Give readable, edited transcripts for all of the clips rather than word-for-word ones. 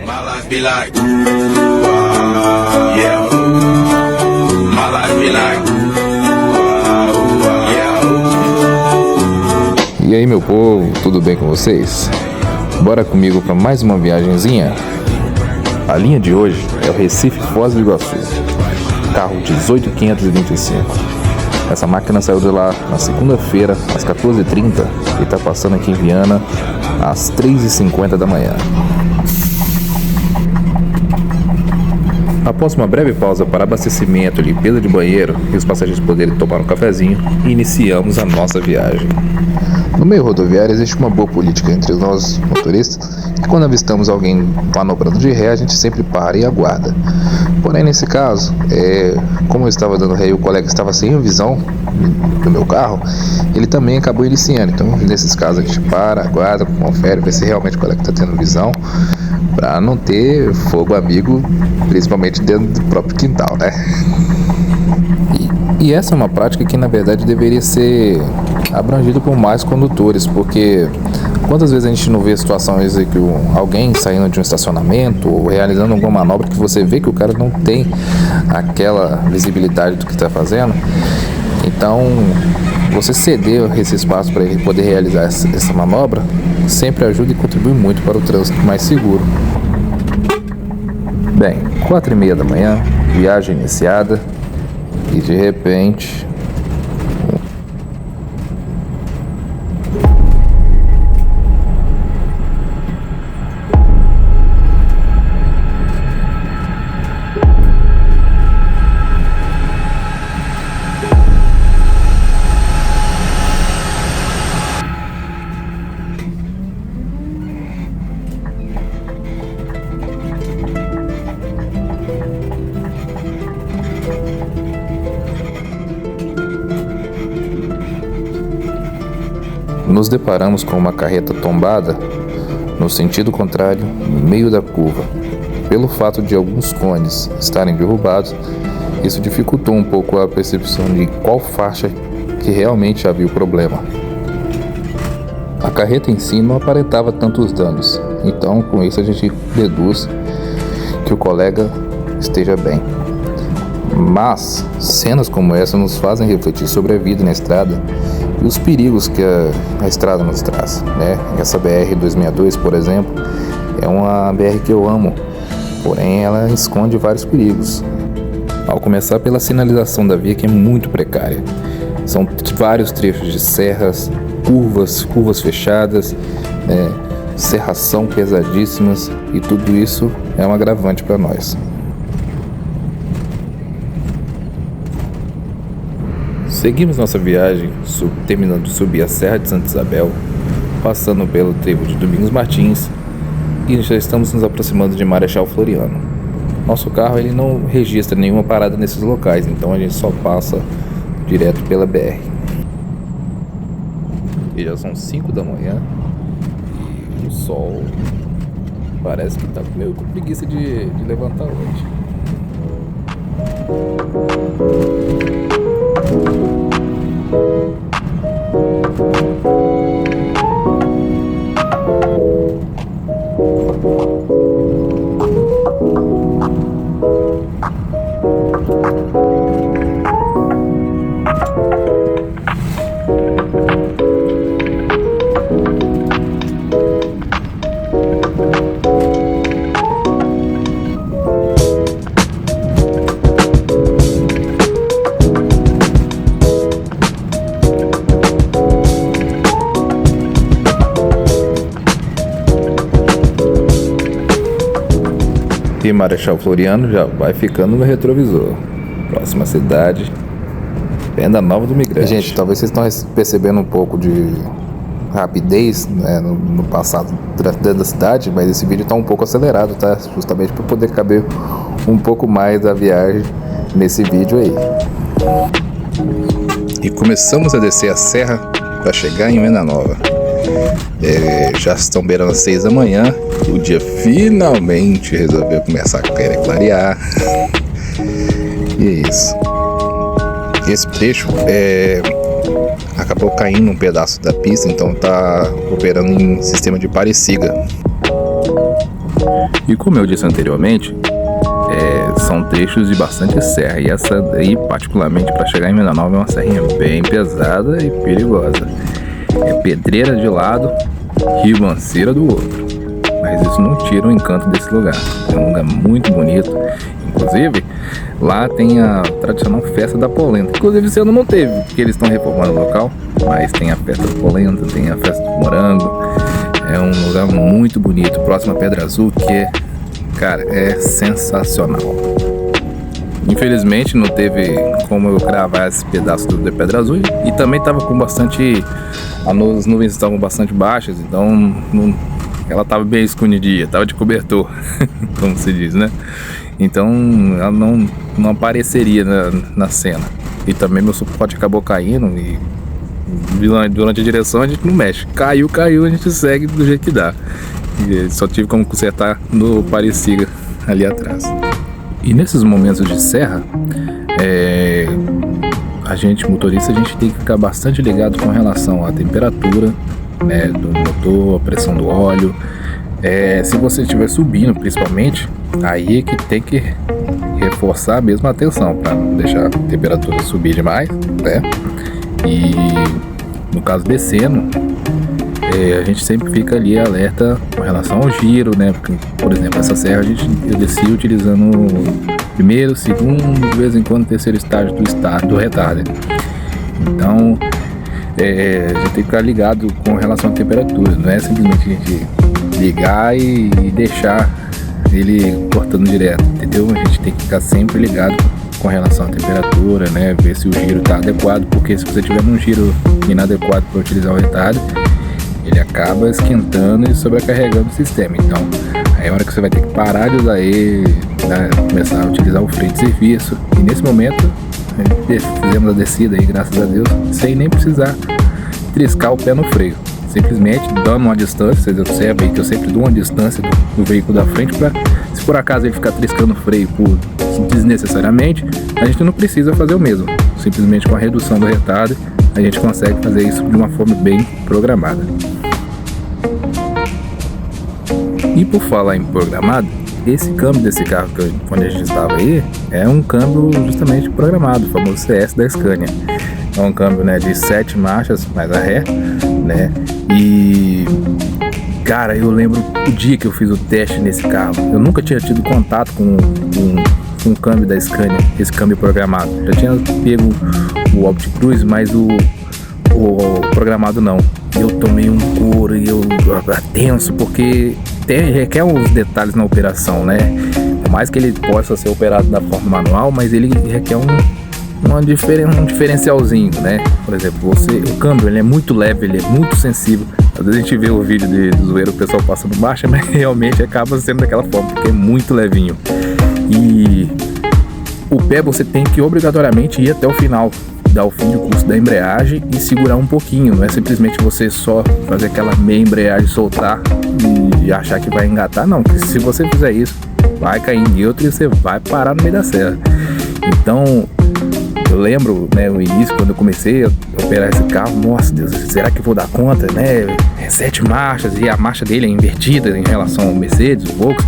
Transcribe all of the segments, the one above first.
My life be like, ooh, yeah, ooh. My life be like, yeah, ooh. E aí, meu povo, tudo bem com vocês? Bora comigo para mais uma viagenzinha? A linha de hoje é o Recife Foz do Iguaçu, carro 18525. Essa máquina saiu de lá na segunda-feira, às 14h30, e está passando aqui em Viana às 3h50 da manhã. Após uma breve pausa para abastecimento, limpeza de banheiro e os passageiros poderem tomar um cafezinho, iniciamos a nossa viagem. No meio rodoviário existe uma boa política entre nós motoristas, que quando avistamos alguém manobrando de ré, a gente sempre para e aguarda. Porém, nesse caso, como eu estava dando ré e o colega estava sem a visão do meu carro, ele também acabou iniciando. Então, nesses casos, a gente para, aguarda, confere, vê se realmente o colega está tendo visão, para não ter fogo amigo, principalmente dentro do próprio quintal, né? E essa é uma prática que, na verdade, deveria ser abrangida por mais condutores, porque quantas vezes a gente não vê situações em que alguém saindo de um estacionamento ou realizando alguma manobra que você vê que o cara não tem aquela visibilidade do que está fazendo. Então, você ceder esse espaço para ele poder realizar essa manobra sempre ajuda e contribui muito para o trânsito mais seguro. Bem, 4h30 da manhã, viagem iniciada, e de repente nos deparamos com uma carreta tombada no sentido contrário, no meio da curva. Pelo fato de alguns cones estarem derrubados, isso dificultou um pouco a percepção de qual faixa que realmente havia o problema. A carreta em si não aparentava tantos danos, então com isso a gente deduz que o colega esteja bem. Mas cenas como essa nos fazem refletir sobre a vida na estrada e os perigos que a estrada nos traz, né? Essa BR-262, por exemplo, é uma BR que eu amo, porém ela esconde vários perigos. Ao começar pela sinalização da via, que é muito precária. São vários trechos de serras, curvas fechadas, serração pesadíssimas, e tudo isso é um agravante para nós. Seguimos nossa viagem, terminando de subir a Serra de Santa Isabel, passando pelo trevo de Domingos Martins, e já estamos nos aproximando de Marechal Floriano. Nosso carro ele não registra nenhuma parada nesses locais, então a gente só passa direto pela BR. E já são 5 da manhã e o sol parece que está meio com preguiça de levantar hoje. E Marechal Floriano já vai ficando no retrovisor. Próxima cidade, Venda Nova do Migrante. Gente, talvez vocês estão percebendo um pouco de rapidez, né, no passado dentro da cidade, mas esse vídeo está um pouco acelerado, tá? Justamente para poder caber um pouco mais da viagem nesse vídeo aí. E começamos a descer a serra para chegar em Venda Nova. Já estão beirando as 6 da manhã. O dia finalmente resolveu começar a querer clarear. E é isso. Esse trecho acabou caindo um pedaço da pista, então tá operando em sistema de pare-siga. E como eu disse anteriormente, são trechos de bastante serra, e essa daí, particularmente para chegar em Venda Nova, é uma serrinha bem pesada e perigosa. É pedreira de lado, ribanceira do outro, mas isso não tira o encanto desse lugar. É um lugar muito bonito. Inclusive, lá tem a tradicional festa da polenta. Inclusive, esse ano não teve, porque eles estão reformando o local, mas tem a festa da polenta, tem a festa do morango. É um lugar muito bonito, próximo à Pedra Azul, que cara, é sensacional. Infelizmente não teve como eu gravar esse pedaço da Pedra Azul, e também estava com bastante, as nuvens estavam bastante baixas, então ela estava bem escondidinha, estava de cobertor, como se diz, né? Então ela não apareceria na cena. E também meu suporte acabou caindo, e durante a direção a gente não mexe. Caiu, a gente segue do jeito que dá. E só tive como consertar no Pareciga ali atrás. E nesses momentos de serra, motorista, a gente tem que ficar bastante ligado com relação à temperatura, né, do motor, a pressão do óleo. Se você estiver subindo, principalmente, aí é que tem que reforçar mesmo a atenção para não deixar a temperatura subir demais, né? E no caso descendo, a gente sempre fica ali alerta com relação ao giro, né? Porque, por exemplo, essa serra eu desci utilizando primeiro, segundo, de vez em quando terceiro estágio do retarder. Então a gente tem que ficar ligado com relação à temperatura. Não é simplesmente a gente ligar e deixar ele cortando direto, entendeu? A gente tem que ficar sempre ligado com relação à temperatura, né? Ver se o giro está adequado, porque se você tiver um giro inadequado para utilizar o retarder, ele acaba esquentando e sobrecarregando o sistema. Então, aí é a hora que você vai ter que parar de usar ele, né, começar a utilizar o freio de serviço. E nesse momento, fizemos a descida aí, graças a Deus, sem nem precisar triscar o pé no freio. Simplesmente dando uma distância. Vocês observam aí que eu sempre dou uma distância do veículo da frente, para, se por acaso ele ficar triscando o freio desnecessariamente, a gente não precisa fazer o mesmo. Simplesmente com a redução do retardo, a gente consegue fazer isso de uma forma bem programada. E por falar em programado, esse câmbio desse carro onde a gente estava aí é um câmbio justamente programado, o famoso CS da Scania. É um câmbio, né, de 7 marchas mais a ré, né? E cara, eu lembro o dia que eu fiz o teste nesse carro, eu nunca tinha tido contato com o câmbio da Scania, esse câmbio programado. Já tinha pego o OptiCruise, mas o programado não. Eu tomei um couro e eu tenso, porque requer uns detalhes na operação, né? Por mais que ele possa ser operado da forma manual, mas ele requer um diferencialzinho, né? Por exemplo, o câmbio ele é muito leve, ele é muito sensível. Às vezes a gente vê o vídeo de zoeiro, o pessoal passando marcha, mas realmente acaba sendo daquela forma, porque é muito levinho. E o pé você tem que obrigatoriamente ir até o final, dar o fim de curso da embreagem e segurar um pouquinho. Não é simplesmente você só fazer aquela meia embreagem, soltar e achar que vai engatar, não. Porque se você fizer isso, vai cair em neutro e você vai parar no meio da serra. Então, eu lembro, né, o início, quando eu comecei a operar esse carro, nossa Deus, será que eu vou dar conta, né? 7 marchas e a marcha dele é invertida em relação ao Mercedes, o Volks.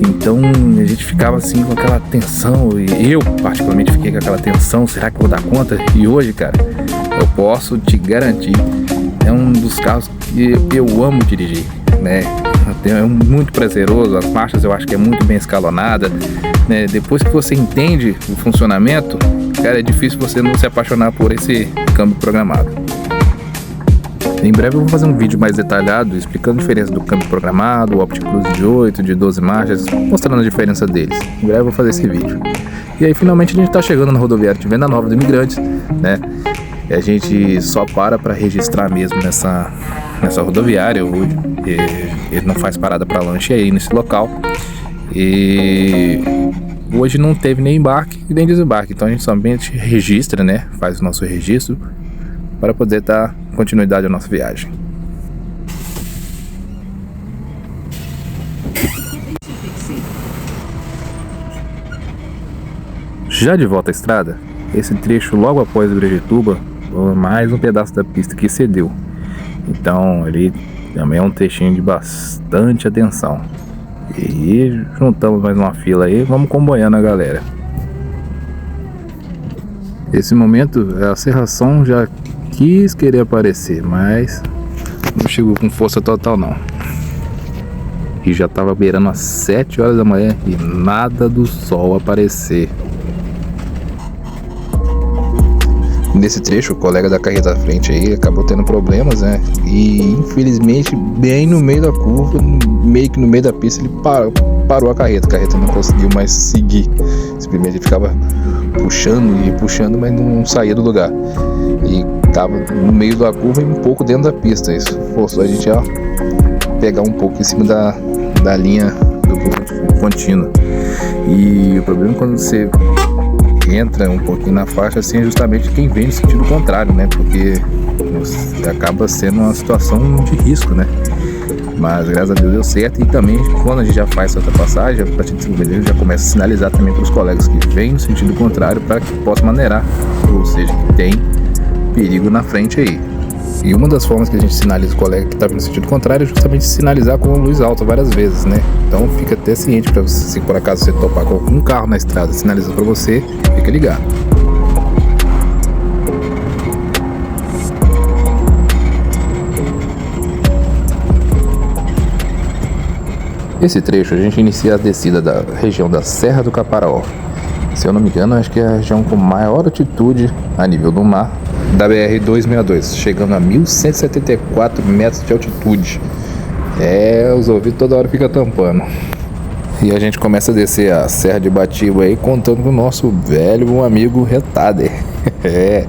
Então a gente ficava assim com aquela tensão, e eu particularmente fiquei com aquela tensão, será que eu vou dar conta? E hoje, cara, eu posso te garantir, é um dos carros que eu amo dirigir, né? É muito prazeroso, as marchas eu acho que é muito bem escalonada, né? Depois que você entende o funcionamento, cara, é difícil você não se apaixonar por esse câmbio programado. Em breve eu vou fazer um vídeo mais detalhado explicando a diferença do câmbio programado, o OptiCruise de 8, de 12 marchas, mostrando a diferença deles. Em breve eu vou fazer esse vídeo. E aí finalmente a gente está chegando na rodoviária de Venda Nova do Imigrantes, né? E a gente só para registrar mesmo nessa rodoviária. Ele não faz parada para lanche aí nesse local. E hoje não teve nem embarque e nem desembarque, então a gente somente registra, né? Faz o nosso registro para poder dar continuidade à nossa viagem. Já de volta à estrada, esse trecho logo após o Brejetuba, mais um pedaço da pista que cedeu. Então ali também é um trechinho de bastante atenção. E juntamos mais uma fila aí, vamos comboiando a galera. Esse momento a serração já quis querer aparecer, mas não chegou com força total não. E já tava beirando às 7 horas da manhã e nada do sol aparecer. Nesse trecho, o colega da carreta à frente aí acabou tendo problemas, né? E infelizmente, bem no meio da curva, meio que no meio da pista, ele parou a carreta. A carreta não conseguiu mais seguir. Simplesmente ele ficava puxando, mas não saía do lugar. E tava no meio da curva e um pouco dentro da pista. Isso forçou a gente a pegar um pouco em cima da linha do contínuo. E o problema é quando você entra um pouquinho na faixa assim, é justamente quem vem no sentido contrário, né? Porque acaba sendo uma situação de risco, né? Mas graças a Deus deu certo. E também quando a gente já faz essa ultrapassagem, a partir de 5 vezes a gente já começa a sinalizar também para os colegas que vêm no sentido contrário para que possam maneirar, ou seja, que tem perigo na frente aí. E uma das formas que a gente sinaliza o colega que está no sentido contrário é justamente sinalizar com a luz alta várias vezes, né? Então fica até ciente para você, se por acaso você topar com algum carro na estrada sinalizando para você, fica ligado. Esse trecho a gente inicia a descida da região da Serra do Caparaó. Se eu não me engano, acho que é a região com maior altitude a nível do mar da BR-262, chegando a 1.174 metros de altitude. Os ouvidos toda hora ficam tampando. E a gente começa a descer a Serra de Batiba aí, contando com o nosso velho amigo Retarder. Tem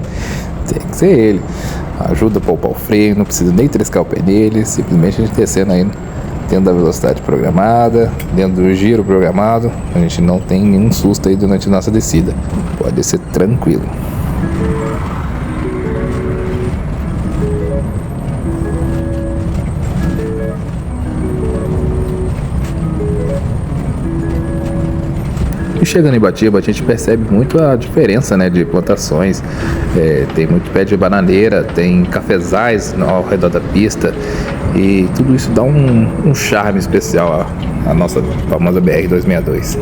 que ser ele. Ajuda a poupar o freio, não precisa nem triscar o pé nele, simplesmente a gente descendo aí dentro da velocidade programada, dentro do giro programado. A gente não tem nenhum susto aí durante a nossa descida. Pode descer tranquilo. E chegando em Batiba, a gente percebe muito a diferença, né, de plantações. Tem muito pé de bananeira, tem cafezais ao redor da pista. E tudo isso dá um charme especial à nossa famosa BR-262.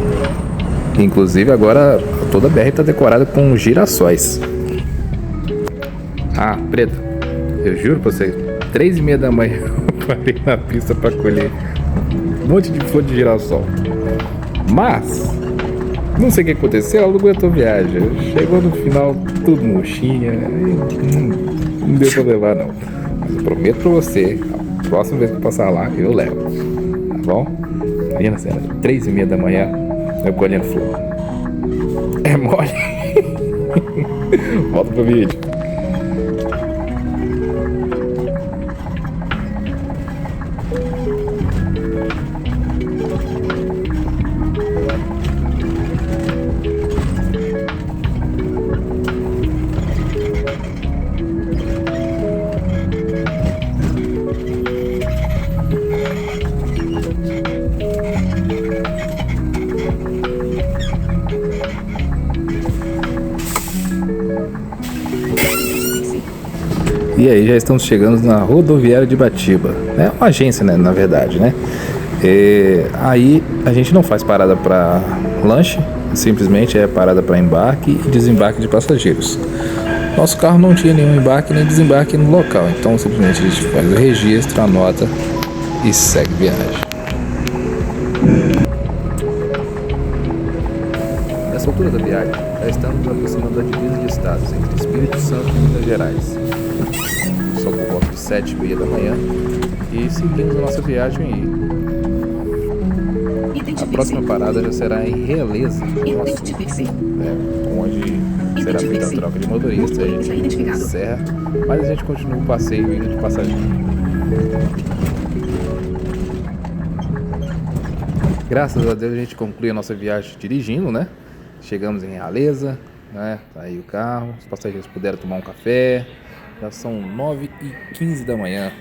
Inclusive agora toda a BR está decorada com girassóis. Preto, eu juro pra você, 3h30 da manhã eu parei na pista para colher um monte de flor de girassol. Mas não sei o que aconteceu, ela não aguentou viagem. Chegou no final tudo murchinha, não deu pra levar não. Mas eu prometo pra você, a próxima vez que eu passar lá, eu levo. Tá bom? Imagina a cena, 3h30 da manhã, eu colhendo flor. É mole. Volta pro vídeo. E aí já estamos chegando na rodoviária de Batiba. É uma agência, né, na verdade, né? Aí a gente não faz parada para lanche, simplesmente é parada para embarque e desembarque de passageiros. Nosso carro não tinha nenhum embarque nem desembarque no local, então simplesmente a gente faz o registro, anota e segue viagem. Nessa altura da viagem, já estamos aproximando da divisa de estados entre Espírito Santo e Minas Gerais. Só por volta de 7h30 da manhã e seguimos a nossa viagem aí. A próxima parada já será em Realeza, onde será feita a troca de motorista. A gente encerra, mas a gente continua o passeio indo de passageiro. Graças a Deus a gente conclui a nossa viagem dirigindo, né? Chegamos em Realeza, né? Tá aí o carro, os passageiros puderam tomar um café. Já são 9h15 da manhã.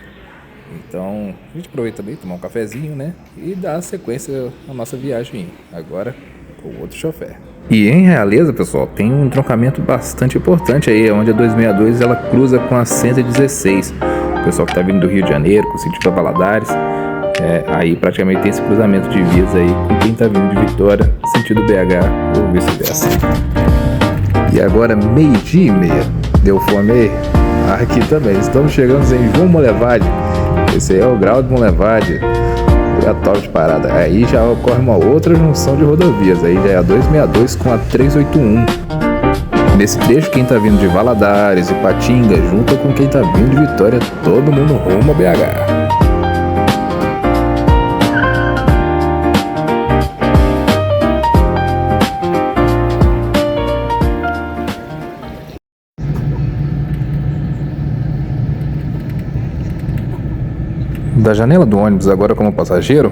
Então a gente aproveita também tomar um cafezinho, né? E dá sequência à nossa viagem agora com outro chofer. E em Realeza, pessoal, tem um entroncamento bastante importante aí, onde a 262 ela cruza com a 116. O pessoal que tá vindo do Rio de Janeiro, com o sentido a Valadares, Aí praticamente tem esse cruzamento de vias aí com quem tá vindo de Vitória, sentido BH ou vice-versa. E agora 12:30, deu fome aí? Aqui também, estamos chegando em João Molevade. Esse aí é o grau de Molevade, obrigatório de parada. Aí já ocorre uma outra junção de rodovias, aí já é a 262 com a 381. Nesse trecho, quem tá vindo de Valadares e Patinga, junto com quem tá vindo de Vitória, todo mundo rumo a BH. Da janela do ônibus, agora como passageiro,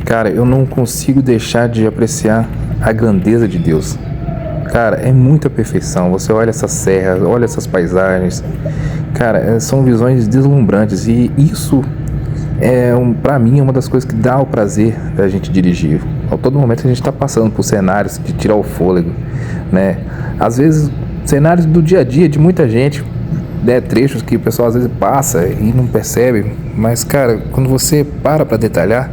cara, eu não consigo deixar de apreciar a grandeza de Deus. Cara, é muita perfeição. Você olha essas serras, olha essas paisagens. Cara, são visões deslumbrantes. E isso, pra mim, é uma das coisas que dá o prazer da gente dirigir. A todo momento a gente está passando por cenários de tirar o fôlego, né? Às vezes, cenários do dia a dia de muita gente, né? Trechos que o pessoal às vezes passa e não percebe. Mas, cara, quando você para detalhar,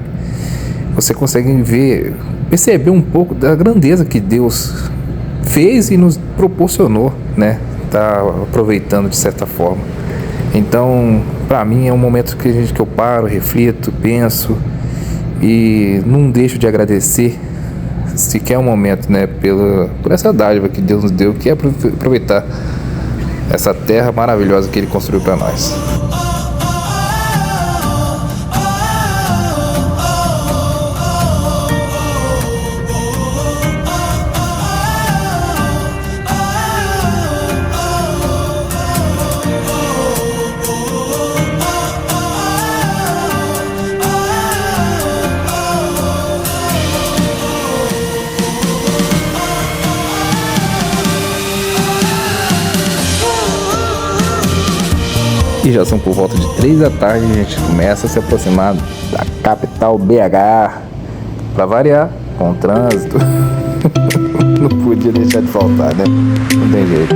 você consegue perceber um pouco da grandeza que Deus fez e nos proporcionou, né? Tá aproveitando de certa forma. Então, para mim é um momento que eu paro, reflito, penso e não deixo de agradecer sequer um momento, né? Por essa dádiva que Deus nos deu, que é aproveitar essa terra maravilhosa que Ele construiu para nós. E já são por volta de 3 da tarde, a gente começa a se aproximar da capital BH. Pra variar, com o trânsito. Não podia deixar de faltar, né? Não tem jeito.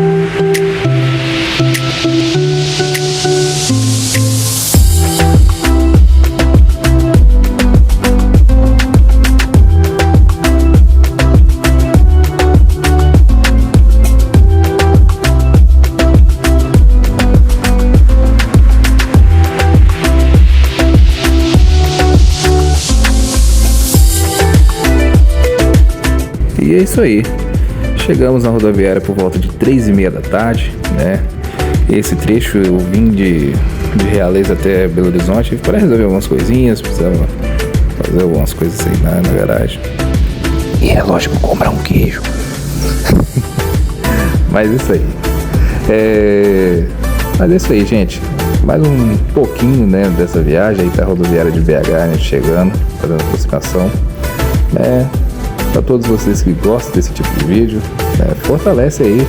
E é isso aí, chegamos na rodoviária por volta de 3:30 da tarde, né? Esse trecho eu vim de Realeza até Belo Horizonte para resolver algumas coisinhas, precisava fazer algumas coisas aí na garagem. E é lógico, comprar um queijo. Mas isso aí. Mas é isso aí, gente. Mais um pouquinho, né, dessa viagem aí pra rodoviária de BH, a gente chegando, fazendo a aproximação. Para todos vocês que gostam desse tipo de vídeo, fortalece aí,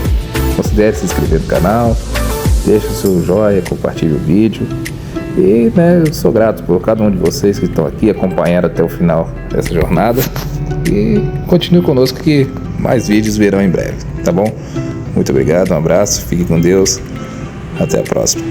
considere se inscrever no canal, deixa o seu joinha, compartilhe o vídeo. E eu sou grato por cada um de vocês que estão aqui acompanhando até o final dessa jornada. E continue conosco que mais vídeos virão em breve, tá bom? Muito obrigado, um abraço, fique com Deus, até a próxima.